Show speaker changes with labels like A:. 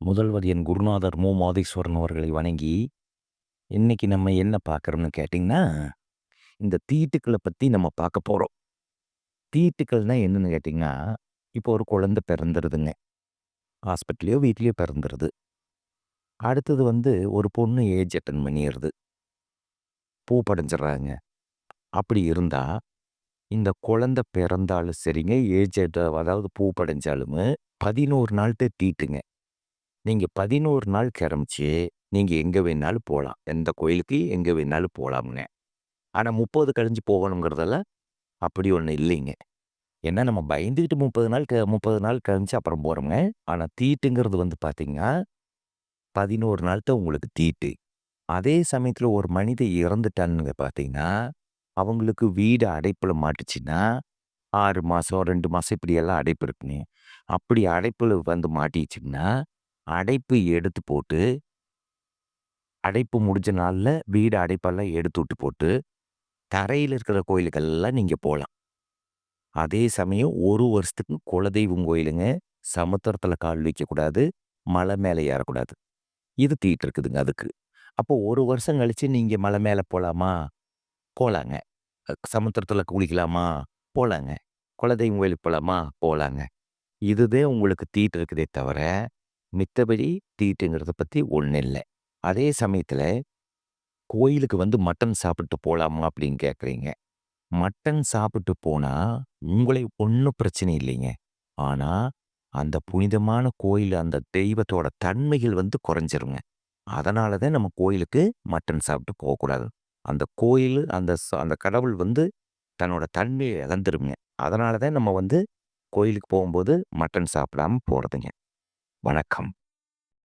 A: முதல்வர் என் குருநாதர் மு. மாதேஸ்வரன் அவர்களை வணங்கி, இன்னைக்கு நம்ம என்ன பார்க்குறோம்னு கேட்டிங்கன்னா, இந்த தீட்டுக்கள பத்தி நம்ம பார்க்க போறோம். தீட்டுக்கள்னா என்னன்னு கேட்டிங்கன்னா, இப்போ ஒரு குழந்தை பிறந்துருதுங்க. ஹாஸ்பிட்டல்லயோ, வீட்லயோ பிறந்துருது. அடுத்தது ஒரு பொண்ணு ஏஜ் அட்டெண்ட் பண்ணிருது. பூ படைஞ்சிடுறாங்க. அப்படி இருந்தா, இந்த குழந்தை பிறந்தாலும் சரிங்க, ஏஜ் அதாவது பூ படைஞ்சாலுமே 11 நாள்ட்ட தீட்டுங்க. நீங்க 11 நாள் கிரமிச்சு, நீங்க எங்க வேணாலும் போலாம். எந்த கோயிலுக்கு எங்க வேணாலும் போலாம்ங்க. ஆனா 30 கழிஞ்சு போகணுங்கிறதெல்லாம் அப்படி ஒண்ணு இல்லைங்க. ஏன்னா நம்ம பயந்துகிட்டு 30 நாள் கழிச்சு அப்புறம் போறோம்ங்க. ஆனா தீட்டுங்கிறது பார்த்தீங்கன்னா, 11 நாள் தான் உங்களுக்கு தீட்டு. அதே சமயத்துல ஒரு மனிதன் இறந்துட்டான்னு பார்த்தீங்கன்னா, அவங்களுக்கு வீடு அடைப்புல மாட்டுச்சுன்னா, 6 மாசம், 2 மாசம் இப்படியெல்லாம் அடைப்பு இருக்குங்க. அப்படி அடைப்புல மாட்டிச்சுங்கன்னா, அடைப்பு எடுத்து போட்டு, அடைப்பு முடிஞ்ச நாள்ல வீடு அடைப்பெல்லாம் எடுத்துட்டு போட்டு, தரையில இருக்கிற கோயிலுக்கெல்லாம் நீங்க போலாம். அதே சமயம் 1 வருஷத்துக்கு குலதெய்வம் கோயிலுங்க, சமுத்திரத்தில கால் வைக்கக்கூடாது, மலை மேல ஏறக்கூடாது. இது தீட்டு இருக்குதுங்க அதுக்கு. அப்போ 1 வருஷம் கழிச்சு நீங்க மலை மேல போலாமா? போலாங்க. சமுத்திரத்தில குளிக்கலாமா? போலாங்க. குலதெய்வம் கோயிலுக்கு போலாமா? போலாங்க. இதுதான் உங்களுக்கு தீட்டு இருக்குதே தவிர, மித்தபடி தீட்டுங்கிறத பத்தி ஒண்ணும் இல்ல. அதே சமயத்தில கோயிலுக்கு மட்டன் சாப்பிட்டு போலாமா அப்படின்னு கேட்குறீங்க. மட்டன் சாப்பிட்டு போனா, உங்களை ஒண்ணும் பிரச்சனை இல்லைங்க. ஆனா, அந்த புனிதமான கோயில் அந்த தெய்வத்தோட தன்மைகள் குறைஞ்சிருங்க. அதனால தான் நம்ம கோயிலுக்கு மட்டன் சாப்பிட்டு போகக்கூடாது. அந்த கோயிலு அந்த கடவுள் தன்னோட தன்மைய இழந்துருங்க. அதனால தான் நம்ம கோயிலுக்கு போகும்போது மட்டன் சாப்பிடாம போறதுங்க. வணக்கம்.